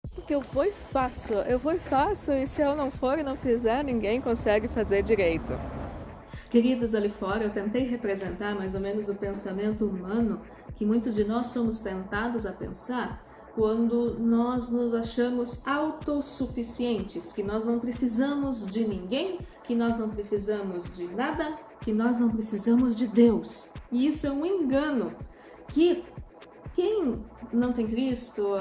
Porque eu vou e faço, e se eu não for e não fizer, ninguém consegue fazer direito. Queridos, ali fora eu tentei representar mais ou menos o pensamento humano que muitos de nós somos tentados a pensar quando nós nos achamos autossuficientes, que nós não precisamos de ninguém, que nós não precisamos de nada, que nós não precisamos de Deus. E isso é um engano que quem não tem Cristo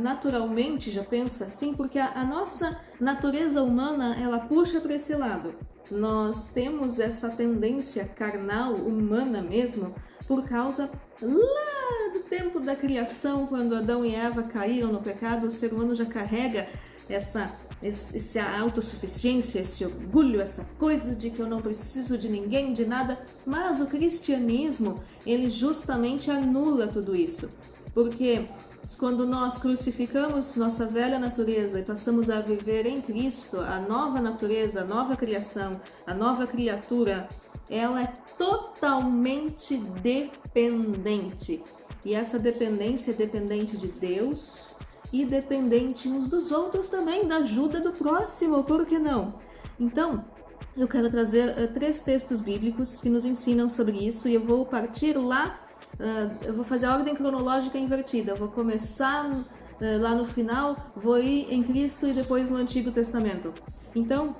naturalmente já pensa assim, porque a nossa natureza humana ela puxa para esse lado. Nós temos essa tendência carnal, humana mesmo, por causa lá do tempo da criação, quando Adão e Eva caíram no pecado, o ser humano já carrega essa autossuficiência, esse orgulho, essa coisa de que eu não preciso de ninguém, de nada. Mas o cristianismo, ele justamente anula tudo isso. Porque quando nós crucificamos nossa velha natureza e passamos a viver em Cristo, a nova natureza, a nova criação, a nova criatura, ela é totalmente dependente. E essa dependência é dependente de Deus e dependente uns dos outros também, da ajuda do próximo, por que não? Então, eu quero trazer 3 textos bíblicos que nos ensinam sobre isso e eu vou partir lá, eu vou fazer a ordem cronológica invertida, eu vou começar lá no final, vou ir em Cristo e depois no Antigo Testamento. Então,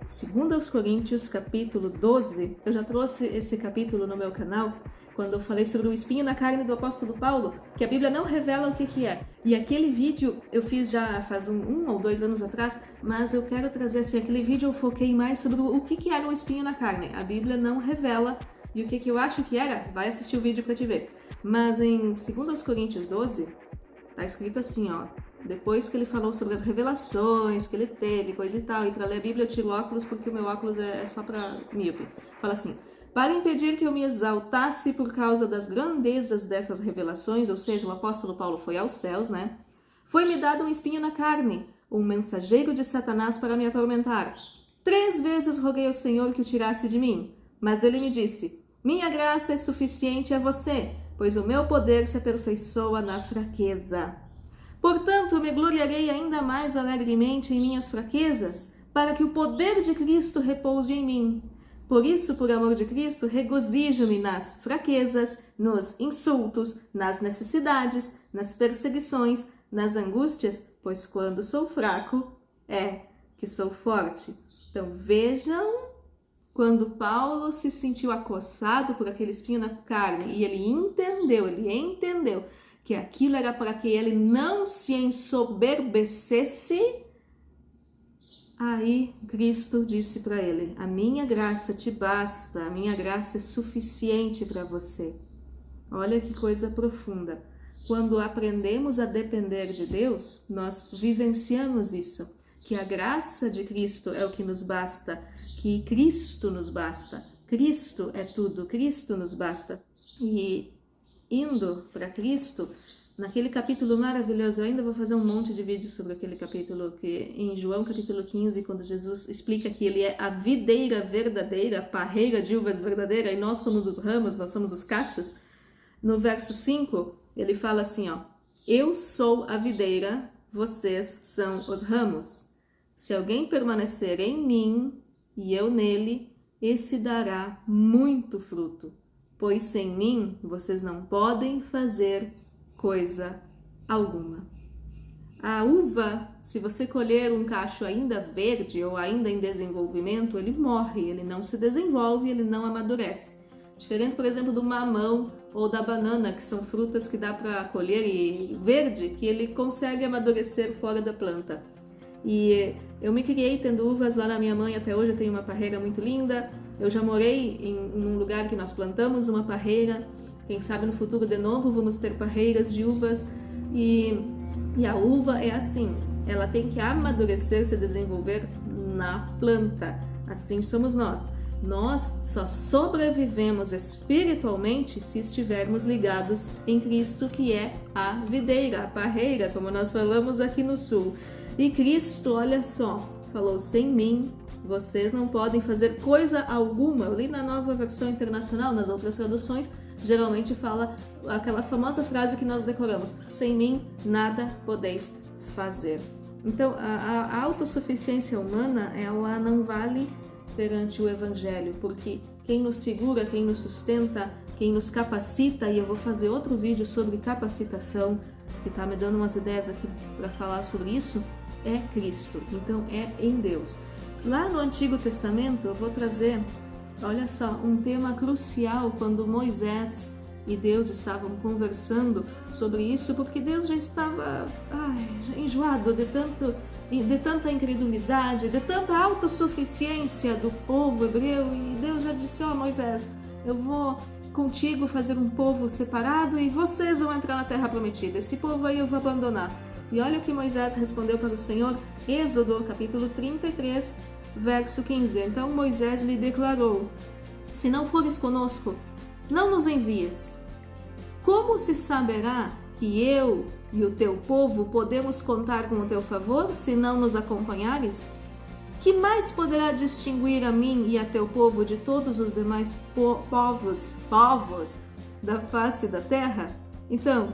2 Coríntios, capítulo 12, eu já trouxe esse capítulo no meu canal, quando eu falei sobre o espinho na carne do apóstolo Paulo, que a Bíblia não revela o que é. E aquele vídeo eu fiz já faz um ou 2 anos atrás, mas eu quero trazer assim, aquele vídeo eu foquei mais sobre o que era o espinho na carne. A Bíblia não revela, e o que eu acho que era, vai assistir o vídeo para te ver. Mas em 2 Coríntios 12, tá escrito assim, ó, depois que ele falou sobre as revelações que ele teve, coisa e tal, e para ler a Bíblia eu tiro óculos porque o meu óculos é só para míope. Fala assim: para impedir que eu me exaltasse por causa das grandezas dessas revelações, ou seja, o apóstolo Paulo foi aos céus, né? Foi-me dado um espinho na carne, um mensageiro de Satanás para me atormentar. 3 vezes roguei ao Senhor que o tirasse de mim, mas ele me disse: minha graça é suficiente a você, pois o meu poder se aperfeiçoa na fraqueza. Portanto, me gloriarei ainda mais alegremente em minhas fraquezas, para que o poder de Cristo repouse em mim. Por isso, por amor de Cristo, regozijo-me nas fraquezas, nos insultos, nas necessidades, nas perseguições, nas angústias, pois quando sou fraco, é que sou forte. Então vejam, quando Paulo se sentiu acossado por aquele espinho na carne e ele entendeu que aquilo era para que ele não se ensoberbecesse. Aí Cristo disse para ele: a minha graça te basta, a minha graça é suficiente para você. Olha que coisa profunda. Quando aprendemos a depender de Deus, nós vivenciamos isso, que a graça de Cristo é o que nos basta, que Cristo nos basta. Cristo é tudo, Cristo nos basta. E indo para Cristo, naquele capítulo maravilhoso, eu ainda vou fazer um monte de vídeos sobre aquele capítulo, que em João capítulo 15, quando Jesus explica que ele é a videira verdadeira, a parreira de uvas verdadeira, e nós somos os ramos, nós somos os cachos. No verso 5, ele fala assim, ó: eu sou a videira, vocês são os ramos. Se alguém permanecer em mim e eu nele, esse dará muito fruto, pois sem mim vocês não podem fazer coisa alguma. A uva, se você colher um cacho ainda verde ou ainda em desenvolvimento, ele morre, ele não se desenvolve, ele não amadurece. Diferente, por exemplo, do mamão ou da banana, que são frutas que dá para colher, e verde, que ele consegue amadurecer fora da planta. E eu me criei tendo uvas lá na minha mãe, até hoje eu tenho uma parreira muito linda. Eu já morei em um lugar que nós plantamos uma parreira. Quem sabe no futuro de novo vamos ter parreiras de uvas. E a uva é assim, ela tem que amadurecer, se desenvolver na planta. Assim somos nós. Nós só sobrevivemos espiritualmente se estivermos ligados em Cristo, que é a videira, a parreira, como nós falamos aqui no sul. E Cristo, olha só, falou: sem mim vocês não podem fazer coisa alguma. Eu li na Nova Versão Internacional, nas outras traduções, geralmente fala aquela famosa frase que nós decoramos: sem mim nada podeis fazer. Então, a autossuficiência humana, ela não vale perante o Evangelho, porque quem nos segura, quem nos sustenta, quem nos capacita, e eu vou fazer outro vídeo sobre capacitação, que está me dando umas ideias aqui para falar sobre isso, é Cristo. Então, é em Deus. Lá no Antigo Testamento, eu vou trazer, olha só, um tema crucial quando Moisés e Deus estavam conversando sobre isso, porque Deus já estava já enjoado de tanta incredulidade, de tanta autossuficiência do povo hebreu, e Deus já disse: Moisés, eu vou contigo fazer um povo separado e vocês vão entrar na terra prometida, esse povo aí eu vou abandonar. E olha o que Moisés respondeu para o Senhor, Êxodo capítulo 33, verso 15. Então Moisés lhe declarou: se não fores conosco, não nos envies. Como se saberá que eu e o teu povo podemos contar com o teu favor, se não nos acompanhares? Que mais poderá distinguir a mim e a teu povo de todos os demais povos da face da terra? Então,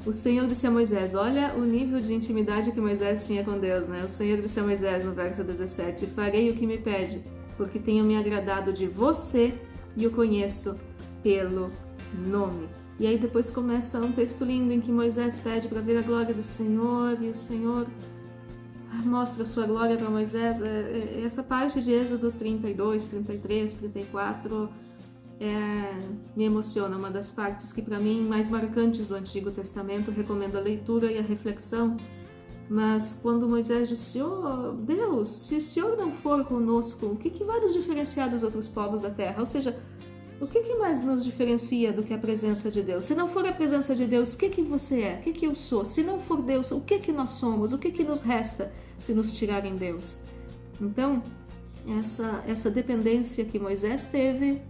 o Senhor disse a Moisés, olha o nível de intimidade que Moisés tinha com Deus, né? O Senhor disse a Moisés no verso 17, farei o que me pede, porque tenho me agradado de você e o conheço pelo nome. E aí depois começa um texto lindo em que Moisés pede para ver a glória do Senhor, e o Senhor mostra a sua glória para Moisés. Essa parte de Êxodo 32, 33, 34 me emociona, uma das partes que para mim mais marcantes do Antigo Testamento. Recomendo a leitura e a reflexão. Mas quando Moisés disse, Deus, se o Senhor não for conosco, o que vai nos diferenciar dos outros povos da terra? Ou seja, o que mais nos diferencia do que a presença de Deus? Se não for a presença de Deus, o que você é? O que eu sou? Se não for Deus, o que nós somos? O que nos resta se nos tirarem Deus? Então, essa dependência que Moisés teve,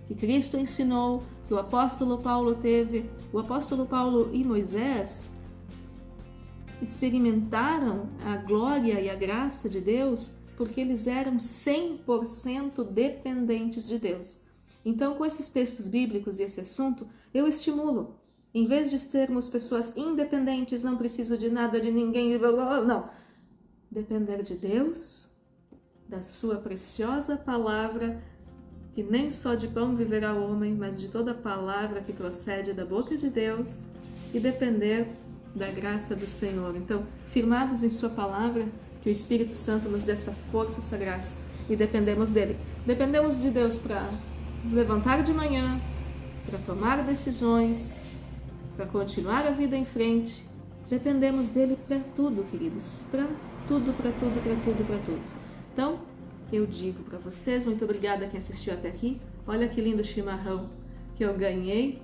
que Cristo ensinou, que o apóstolo Paulo teve, o apóstolo Paulo e Moisés experimentaram a glória e a graça de Deus porque eles eram 100% dependentes de Deus. Então, com esses textos bíblicos e esse assunto, eu estimulo, em vez de sermos pessoas independentes, não preciso de nada, de ninguém, não. Depender de Deus, da sua preciosa palavra, que nem só de pão viverá o homem, mas de toda palavra que procede da boca de Deus, e depender da graça do Senhor. Então, firmados em sua palavra, que o Espírito Santo nos dê essa força, essa graça, e dependemos dele. Dependemos de Deus para levantar de manhã, para tomar decisões, para continuar a vida em frente. Dependemos dele para tudo, queridos, para tudo. Então, eu digo para vocês, muito obrigada quem assistiu até aqui. Olha que lindo chimarrão que eu ganhei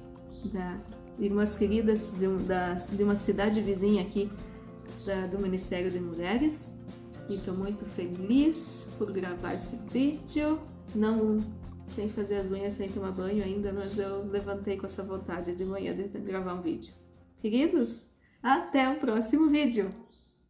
da irmãs queridas de uma cidade vizinha aqui do Ministério de Mulheres. E estou muito feliz por gravar esse vídeo. Não sem fazer as unhas, sem tomar banho ainda, mas eu levantei com essa vontade de manhã de gravar um vídeo. Queridos, até o próximo vídeo!